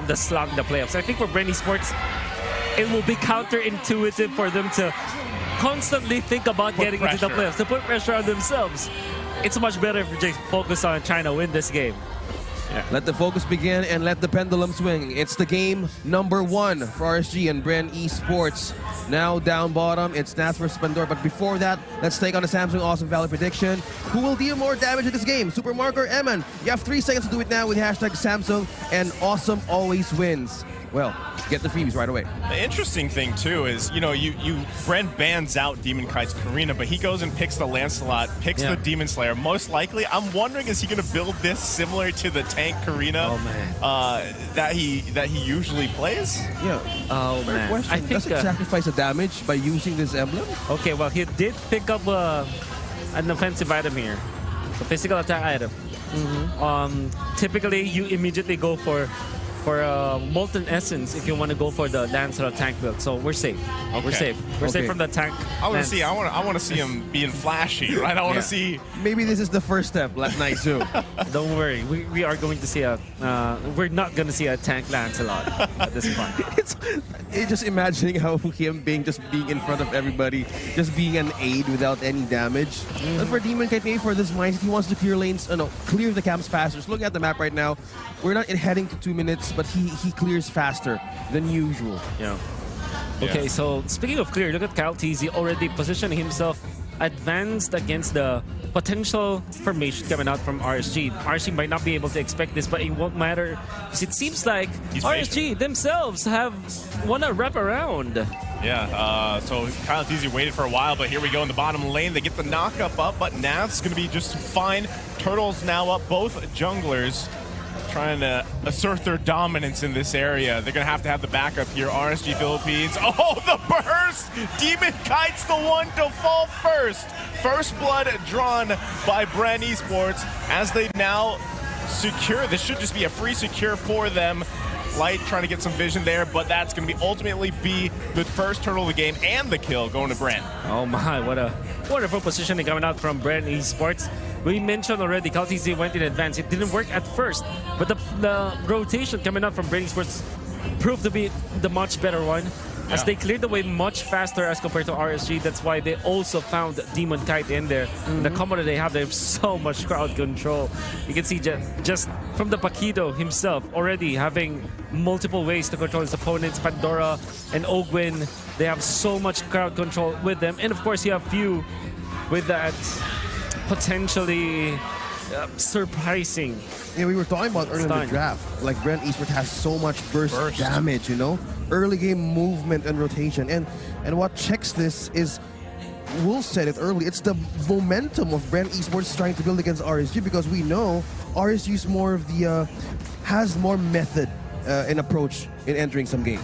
the slot in the playoffs. I think for BREN Esports, it will be counterintuitive for them to constantly think about getting into the playoffs, to put pressure on themselves. It's much better if you just focus on trying to win this game. Yeah. Let the focus begin and let the pendulum swing. It's the game number 1 for RSG and BREN Esports. Now down bottom, it's Nats versus Pandora. But before that, let's take on the Samsung Awesome Valley prediction. Who will deal more damage in this game? Super Mark or Eman? You have 3 seconds to do it now with hashtag Samsung, and Awesome always wins. Well, get the freebies right away. The interesting thing too is, you know, BREN bans out Demon Kite's Karina, but he goes and picks the Lancelot, picks the Demon Slayer. Most likely, I'm wondering, is he going to build this similar to the tank Karina that he usually plays? Yeah. Oh man. Question. I think does it sacrifice the damage by using this emblem? Okay, well, he did pick up an offensive item here, a physical attack item. Typically, you immediately go for Molten Essence if you want to go for the Lancelot tank build. So we're safe. We're safe. We're safe from the tank. I want to see. I want to see him being flashy, right? I want to see. Maybe this is the first step. Last night too. Don't worry. We are going to see a. We're not going to see a tank Lancelot at this point. It's just imagining how him being in front of everybody, just being an aid without any damage. And for Demon Kite, maybe for this mindset, he wants to clear lanes. Clear the camps faster. Just looking at the map right now, we're not heading to 2 minutes. But he clears faster than usual. Yeah. Okay, so speaking of clear, look at Kyle TZ already positioning himself advanced against the potential formation coming out from RSG. RSG might not be able to expect this, but it won't matter because it seems like RSG themselves have want to wrap around. Yeah, so Kyle TZ waited for a while, but here we go in the bottom lane. They get the knock-up up, but Nav's going to be just fine. Turtles now up, both junglers trying to assert their dominance in this area. They're going to have the backup here. RSG Philippines. Oh, the burst! Demon Kite's the one to fall first. First blood drawn by BREN Esports as they now secure. This should just be a free secure for them. Light trying to get some vision there, but that's going to ultimately be the first turtle of the game and the kill going to BREN. Oh my, what a wonderful positioning coming out from BREN Esports. We mentioned already, CalTZ went in advance. It didn't work at first, but the rotation coming out from BREN Esports proved to be the much better one. As they cleared the way much faster as compared to RSG. That's why they also found Demon Kite in there. The combo that they have so much crowd control. You can see just from the Paquito himself already having multiple ways to control his opponents. Pandora and Ogwin, they have so much crowd control with them. And of course, you have Few with that potentially surprising. Yeah, we were talking about earlier in the draft. Like BREN Esports has so much burst damage, you know, early game movement and rotation. And what checks this is, Wolf said it early, it's the momentum of BREN Esports trying to build against RSG, because we know RSG is more of the has more method and approach in entering some game.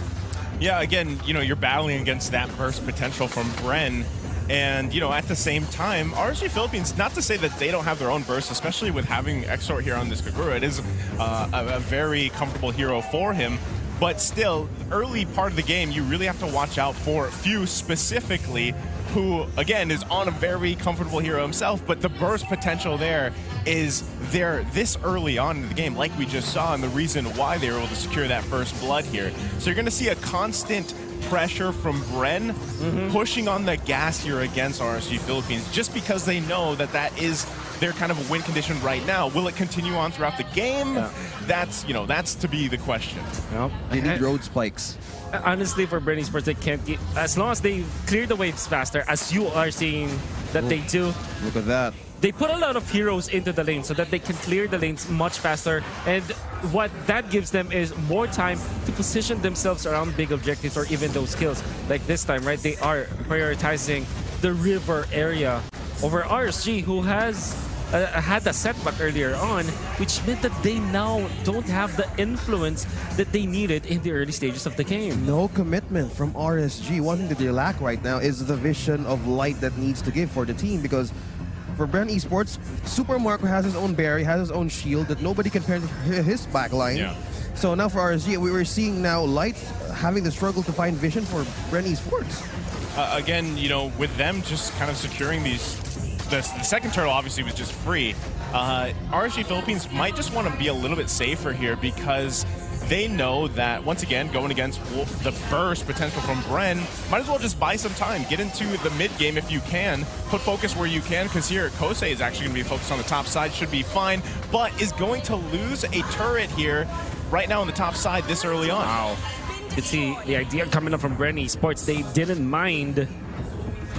Yeah, again, you know, you're battling against that burst potential from BREN. And, you know, at the same time, RSG Philippines, not to say that they don't have their own burst, especially with having Exort here on this Kagura. It is a very comfortable hero for him. But still, early part of the game, you really have to watch out for Few specifically, who, again, is on a very comfortable hero himself, but the burst potential there is there this early on in the game, like we just saw, and the reason why they were able to secure that first blood here. So you're going to see a constant pressure from BREN pushing on the gas here against RSG Philippines, just because they know that that is their kind of win condition right now. Will it continue on throughout the game? That's, you know, that's to be the question. They need road spikes. Honestly, for BREN Esports, they can't get, as long as they clear the waves faster, as you are seeing that they do. Look at that. They put a lot of heroes into the lane so that they can clear the lanes much faster, and what that gives them is more time to position themselves around big objectives or even those kills. Like this time, right? They are prioritizing the river area over RSG, who has had a setback earlier on, which meant that they now don't have the influence that they needed in the early stages of the game. No commitment from RSG. One thing that they lack right now is the vision of Light that needs to give for the team, because for BREN Esports, Super Marco has his own berry, has his own shield that nobody can pair to his backline. So now for RSG, we were seeing now Light having the struggle to find vision for BREN Esports. Again, you know, with them just kind of securing these, the second turtle obviously was just free. RSG Philippines might just want to be a little bit safer here, because they know that, once again, going against the burst potential from BREN, might as well just buy some time. Get into the mid-game if you can. Put focus where you can, because here, Kosei is actually going to be focused on the top side. Should be fine, but is going to lose a turret here right now on the top side this early on. Wow. You see, the idea coming up from BREN Esports, they didn't mind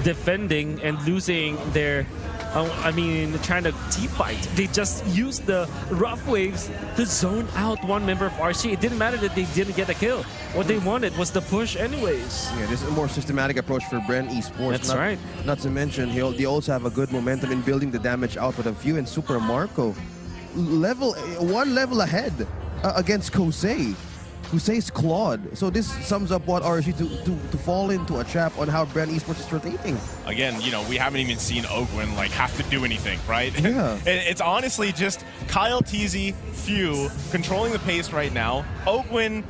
defending and losing their trying to T-fight. They just used the rough waves to zone out one member of RSG. It didn't matter that they didn't get a kill. What they wanted was the push anyways. Yeah, this is a more systematic approach for BREN Esports. That's right. Not to mention, they also have a good momentum in building the damage output of Few and Super Marco. One level ahead against Kosei. Kosei's Claude. So this sums up what RSG to fall into a trap on how BREN Esports is rotating. Again, we haven't even seen Ogwin have to do anything, right? Yeah. It's honestly just Kyle TZ, Few controlling the pace right now. Ogwin,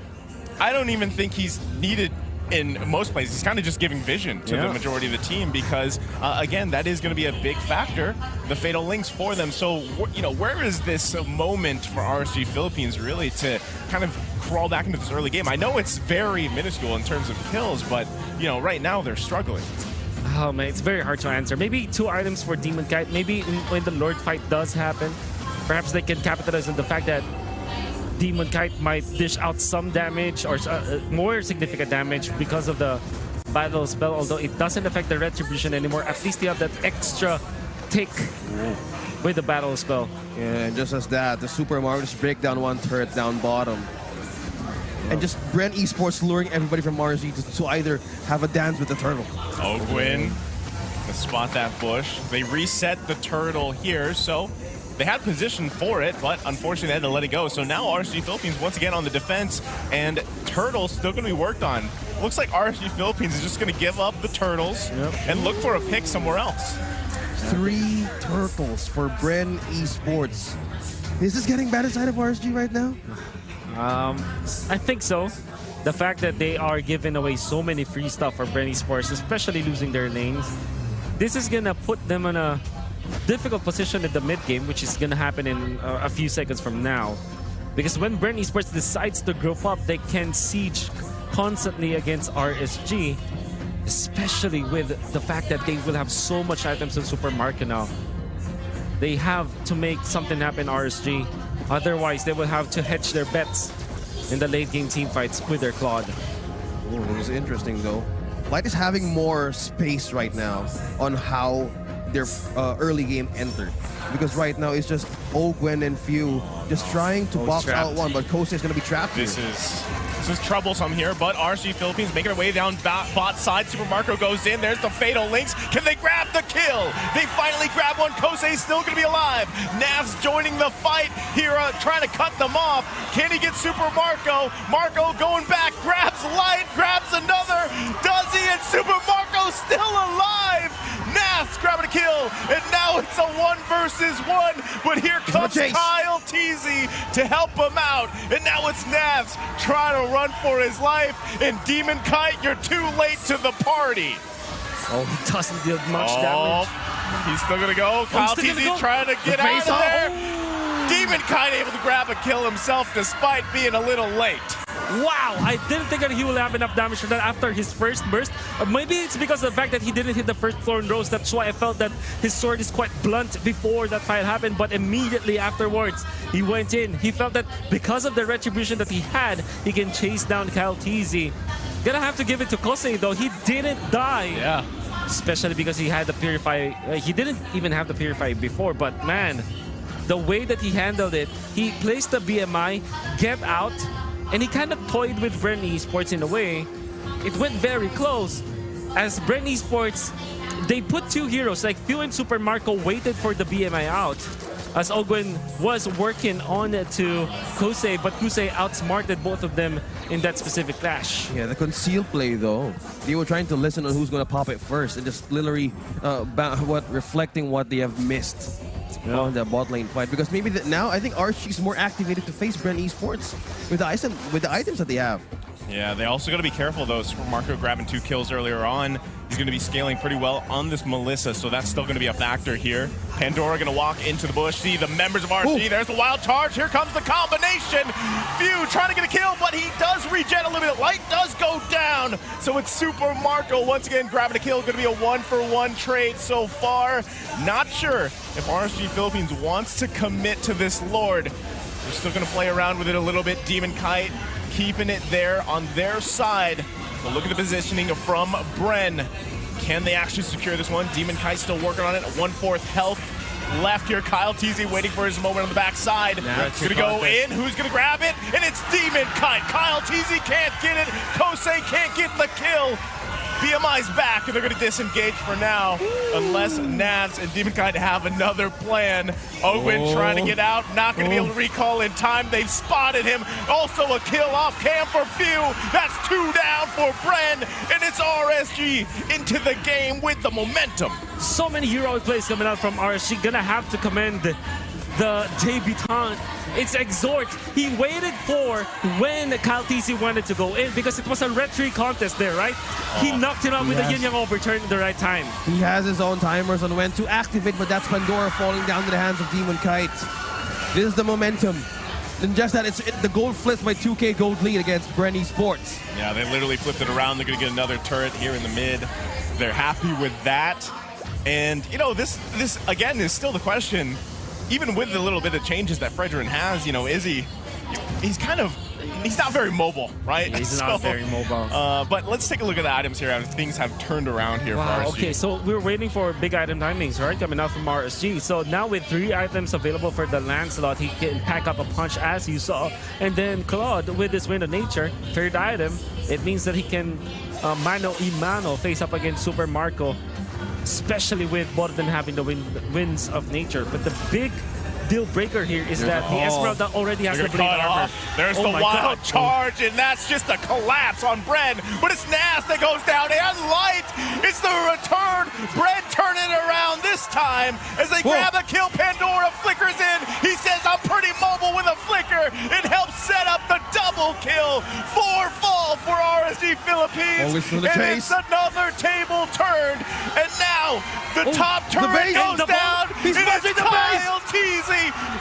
I don't even think he's needed in most places. He's kind of just giving vision to the majority of the team because, again, that is going to be a big factor, the Fatal Links for them. So, where is this moment for RSG Philippines really to kind of crawl back into this early game? I know it's very minuscule in terms of kills, but, right now they're struggling. Oh, man, it's very hard to answer. Maybe 2 items for Demon Kite. Maybe when the Lord fight does happen, perhaps they can capitalize on the fact that Demon Kite might dish out some damage or more significant damage because of the battle spell, although it doesn't affect the retribution anymore. At least you have that extra tick with the battle spell. Yeah, and just as that, the Super Mario just break down one turret down bottom. And just BREN Esports luring everybody from RSG to either have a dance with the turtle. Ogwin to spot that bush. They reset the turtle here, so they had position for it, but unfortunately they had to let it go. So now RSG Philippines once again on the defense, and turtles still going to be worked on. Looks like RSG Philippines is just going to give up the turtles and look for a pick somewhere else. 3 turtles for BREN Esports. Is this getting bad inside of RSG right now? I think so. The fact that they are giving away so many free stuff for BREN Esports, especially losing their lanes, this is going to put them in a difficult position in the mid game, which is going to happen in a few seconds from now. Because when BREN Esports decides to group up, they can siege constantly against RSG, especially with the fact that they will have so much items in Super Market now. They have to make something happen, RSG. Otherwise, they will have to hedge their bets in the late game team fights with their Claude. Ooh, this is interesting though. Light is having more space right now on how their early game entered, because right now it's just Ogwen and Few just trying to box out one, but Kosei is going to be trapped here. This is troublesome here, but RSG Philippines making their way down bot side. Super Marco goes in. There's the Fatal Links. Can they grab the kill? They finally grab one. Kosei's still going to be alive. Nav's joining the fight here, trying to cut them off. Can he get Super Marco? Marco going back, grabs Light, grabs another. Does he? And Super Marco still alive. Nav's grabbing a kill, and now it's a 1 versus 1. But here comes Kyle TZ to help him out, and now it's Navs trying to run for his life. And Demon Kite, you're too late to the party. Oh, he doesn't deal much damage. He's still gonna go. Kyle TZ trying to get out of there. Demon Kite able to grab a kill himself despite being a little late. Wow, I didn't think that he will have enough damage for that after his first burst. Maybe it's because of the fact that he didn't hit the first Thorn Rose. That's why I felt that his sword is quite blunt before that fight happened. But immediately afterwards, he went in. He felt that because of the retribution that he had, he can chase down Kyle TZ. Gonna have to give it to Kosei though. He didn't die. Yeah. Especially because he had the Purify. He didn't even have the Purify before, but man, the way that he handled it, he placed the BMI, get out, and he kind of toyed with BREN Esports in a way. It went very close. As BREN Esports, they put 2 heroes, like Few and Super Marco waited for the BMI out, as Ogwen was working on to Kosei, but Kosei outsmarted both of them in that specific clash. Yeah, the conceal play though, they were trying to listen on who's going to pop it first and just literally reflecting what they have missed on the bot lane fight. Because maybe now I think RSG is more activated to face BREN Esports with the items that they have. Yeah, they also got to be careful, though. Super Marco grabbing 2 kills earlier on. He's going to be scaling pretty well on this Melissa, so that's still going to be a factor here. Pandora going to walk into the bush. See the members of RSG. There's the wild charge. Here comes the combination. Few trying to get a kill, but he does regen a little bit. Light does go down. So it's Super Marco once again grabbing a kill. Going to be a 1-for-1 trade so far. Not sure if RSG Philippines wants to commit to this Lord. They're still going to play around with it a little bit. Demon Kite keeping it there on their side. But look at the positioning from BREN. Can they actually secure this one? Demon Kite still working on it. 1/4 health left here. Kyle TZ waiting for his moment on the backside. It's going to go in. Who's going to grab it? And it's Demon Kite. Kyle TZ can't get it. Kosei can't get the kill. BMI's back, and they're going to disengage for now, unless Nats and Demon Kite have another plan. Owen trying to get out, not going to be able to recall in time. They've spotted him. Also a kill off cam for Few. That's 2 down for BREN, and it's RSG into the game with the momentum. So many heroic plays coming out from RSG. Gonna have to commend the debutant. It's Exhort. He waited for when Kyle TC wanted to go in because it was a red 3 contest there, right? He knocked him out with a yin yang overturn at the right time. He has his own timers on when to activate, but that's Pandora falling down to the hands of Demon Kite. This is the momentum. And just that, the gold flips by 2K gold lead against BREN Esports. Yeah, they literally flipped it around. They're going to get another turret here in the mid. They're happy with that. And, you know, this again is still the question. Even with the little bit of changes that Fredrin has, you know, he's not very mobile, right? Yeah, he's not very mobile. But let's take a look at the items here. Things have turned around here for RSG. Okay, so we're waiting for big item timings, right? Coming out from RSG. So now with 3 items available for the Lancelot, he can pack up a punch as you saw. And then Claude, with his Wind of Nature, 3rd item, it means that he can mano y mano face up against Super Marco, especially with both of them having the Winds of Nature. But the big deal breaker here is that the Esmeralda already has the blade armor. There's the wild charge, and that's just a collapse on BREN. But it's Nas that goes down, and Light. It's the return. BREN turning it around this time as they grab a kill. Pandora flickers in. He says, I'm pretty mobile with a flicker. It helps set up the double kill. 4 fall for RSG Philippines. And it's another table turned. And now the top turret goes down. He's smashing the Kyle TZ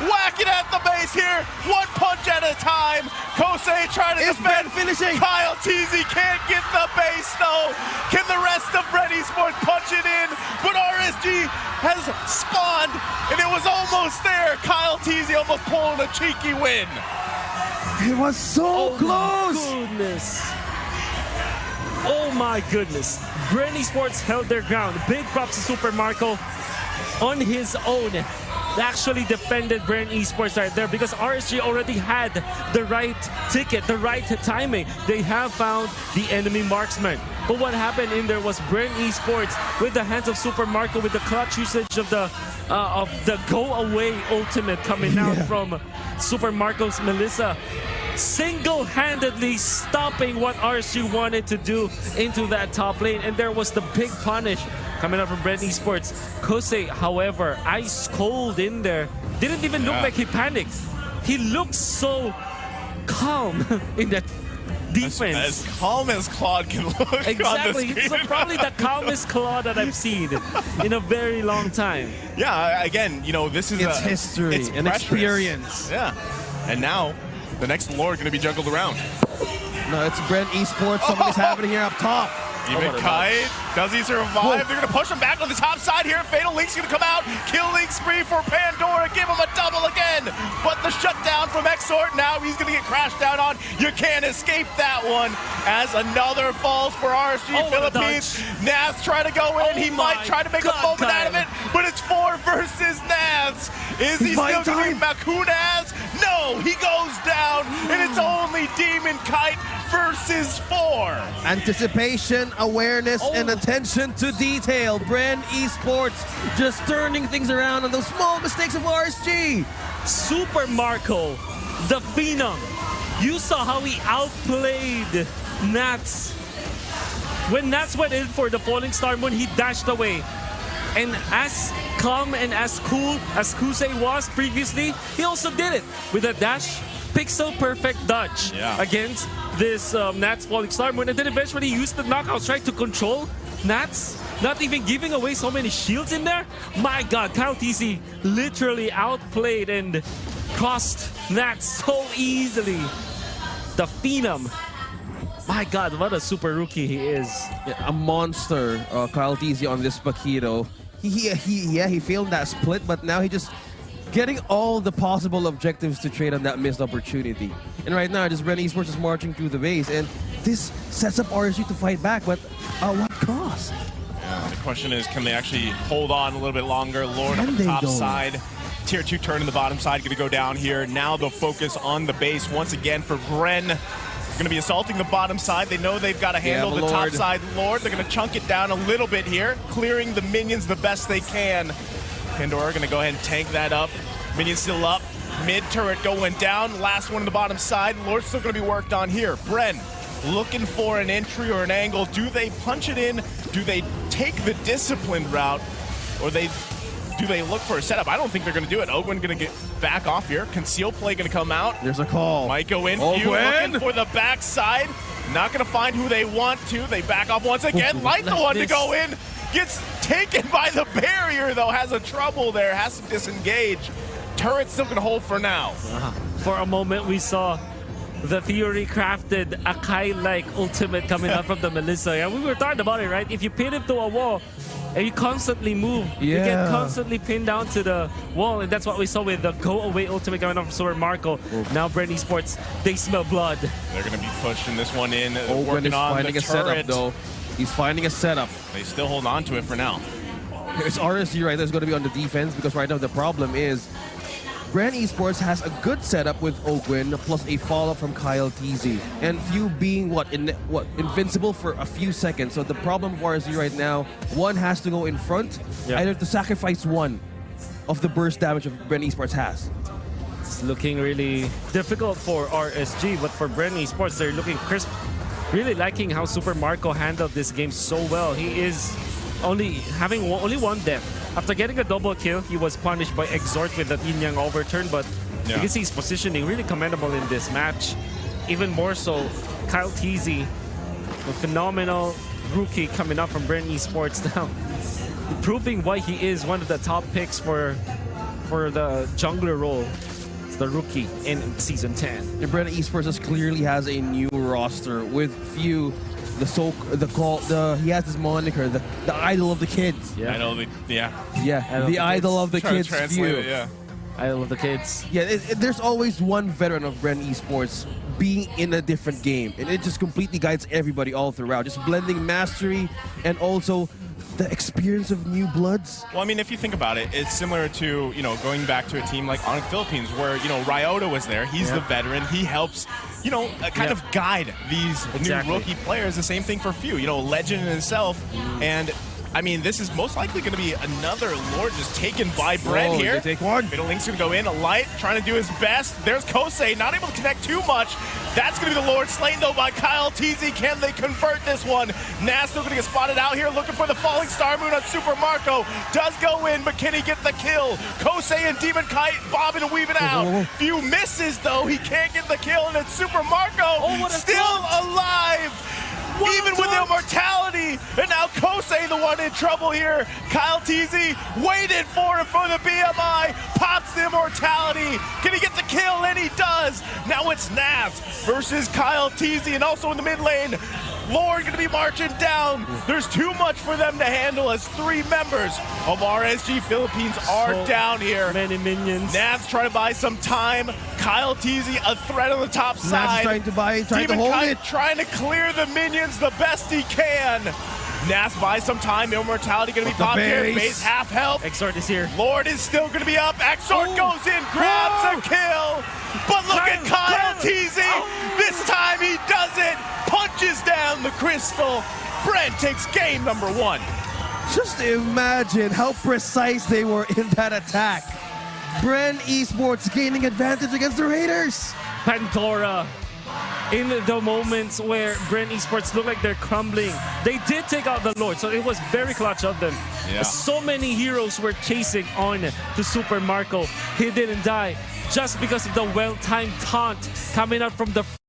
whacking at the base here. 1 punch at a time. Kosei trying to defend. Finishing. Kyle TZ can't get the base though. Can the rest of BREN Esports punch it in? But RSG has spawned, and it was almost there. Kyle TZ almost pulling a cheeky win. It was so close. My goodness. Oh my goodness. BREN Esports held their ground. Big props to Super Marco on his own. Actually defended BREN Esports right there because RSG already had the right ticket, the right timing. They have found the enemy marksman. But what happened in there was BREN Esports with the hands of Super Marco with the clutch usage of the go away ultimate coming out from Super Marco's Melissa, single-handedly stopping what RSG wanted to do into that top lane. And there was the big punish coming up from BREN Esports. Kosei, however, ice cold in there. Didn't even look like he panicked. He looked so calm in that defense. As calm as Claude can look. Exactly. On the It's probably the calmest Claude that I've seen in a very long time. Yeah, again, you know, this is history and precious. experience. Yeah. And now, the next Lord going to be juggled around. No, it's BREN Esports. Something's happening here up top. Demon Kite, does he survive? They're going to push him back on the top side here. Fatal Link's going to come out. Killing spree for Pandora. Give him a double again. But the shutdown from Exort. Now he's going to get crashed down on. You can't escape that one. As another falls for RSG Philippines. Naz trying to go in. He might try to make a moment out of it. But it's 4 versus Naz. Is he still going to be Makunaz? No, he goes down. And it's only Demon Kite versus 4. Anticipation, awareness, and attention to detail. BREN Esports just turning things around on those small mistakes of RSG. Super Marco, the Phenom. You saw how he outplayed Nats. When Nats went in for the Falling Star Moon, he dashed away. And as calm and as cool as Kosei was previously, he also did it with a dash pixel perfect dodge against this Nats Falling Star Moon, and then eventually used the knockouts, tried to control Nats, not even giving away so many shields in there. My God, Kyle TC literally outplayed and crossed Nats so easily. The Phenom. My God, what a super rookie he is. Yeah, a monster, Kyle TZ on this Paquito. He failed that split, but now he just getting all the possible objectives to trade on that missed opportunity. And right now, just BREN Esports is marching through the base, and this sets up RSG to fight back, but at what cost? Yeah, the question is, can they actually hold on a little bit longer? Lord on the top side. Tier 2 turn in the bottom side, going to go down here. Now the focus on the base once again for BREN. Going to be assaulting the bottom side. They know they've got to handle the top side. Lord, they're going to chunk it down a little bit here, clearing the minions the best they can. Pandora going to go ahead and tank that up. Minions still up. Mid turret going down. Last one on the bottom side. Lord's still going to be worked on here. BREN looking for an entry or an angle. Do they punch it in? Do they take the disciplined route? Or do they look for a setup? I don't think they're going to do it. Ogwin going to get back off here. Conceal play going to come out. There's a call. Might go in. Few looking for the backside. Not going to find who they want to. They back off once again. Light the one to go in. Gets taken by the barrier, though. Has a trouble there. Has to disengage. Turret's still going to hold for now. For a moment, we saw the theory crafted Akai-like ultimate coming out from the Melissa. And we were talking about it, right? If you pin him to a wall, and you constantly move, you get constantly pinned down to the wall, and that's what we saw with the go-away ultimate coming off from Super Marco. Now BREN Esports, they smell blood. They're going to be pushing this one in, working on finding the a setup, though. He's finding a setup. They still hold on to it for now. It's RSG right there is going to be on the defense, because right now the problem is BREN Esports has a good setup with Ogwin plus a follow-up from Kyle TZ, and few being invincible for a few seconds. So the problem for RSG right now, one has to go in front, either to sacrifice one of the burst damage of BREN Esports has. It's looking really difficult for RSG, but for BREN Esports, they're looking crisp. Really liking how Super Marco handled this game so well. He is only one death. After getting a double kill, he was punished by Exhort with that yin-yang overturn, but you can see his positioning really commendable in this match. Even more so, Kyle TZ, a phenomenal rookie coming up from BREN Esports now, proving why he is one of the top picks for the jungler role. It's the rookie in Season 10. BREN Esports clearly has a new roster with few. He has this moniker, the idol of the kids. The idol of the kids. Idol of the kids. Yeah, there's always one veteran of BREN Esports being in a different game, and it just completely guides everybody all throughout, just blending mastery and also the experience of new bloods. Well, I mean, if you think about it, it's similar to, going back to a team like Onyx Philippines where, Ryota was there. He's the veteran. He helps, kind of guide these new rookie players. The same thing for Few, legend in himself. And I mean, this is most likely going to be another Lord just taken by BREN here. Take one. Middle Link's going to go in. A Light trying to do his best. There's Kosei, not able to connect too much. That's going to be the Lord slain, though, by Kyle TZ. Can they convert this one? Nas still going to get spotted out here, looking for the Falling Star Moon on Super Marco. Does go in, but can he get the kill? Kosei and Demon Kite bobbing and weaving out. Few misses, though. He can't get the kill, and it's Super Marco still alive. Even with the immortality, and now Kosei the one in trouble here. Kyle TZ waited for him for the BMI, pops the immortality. Can he get the kill? And he does. Now it's Navs versus Kyle TZ, and also in the mid lane, Lord going to be marching down. There's too much for them to handle as 3 members of RSG Philippines are down here. Many minions. Navs trying to buy some time. Kyle TZ a threat on the top side. Navs trying to hold it. Trying to clear the minions the best he can. Nas buys some time. Immortality going to be popped here. Base half health. Exhort is here. Lord is still going to be up. Exhort goes in, grabs a kill. But look at Kyle TZ. This time he does it. Punches down the crystal. BREN takes game number 1. Just imagine how precise they were in that attack. BREN Esports gaining advantage against the Raiders. Pandora. In the moments where BREN Esports look like they're crumbling, they did take out the Lord, so it was very clutch of them. So many heroes were chasing on to Super Marco. He didn't die. just because of the well-timed taunt coming out from the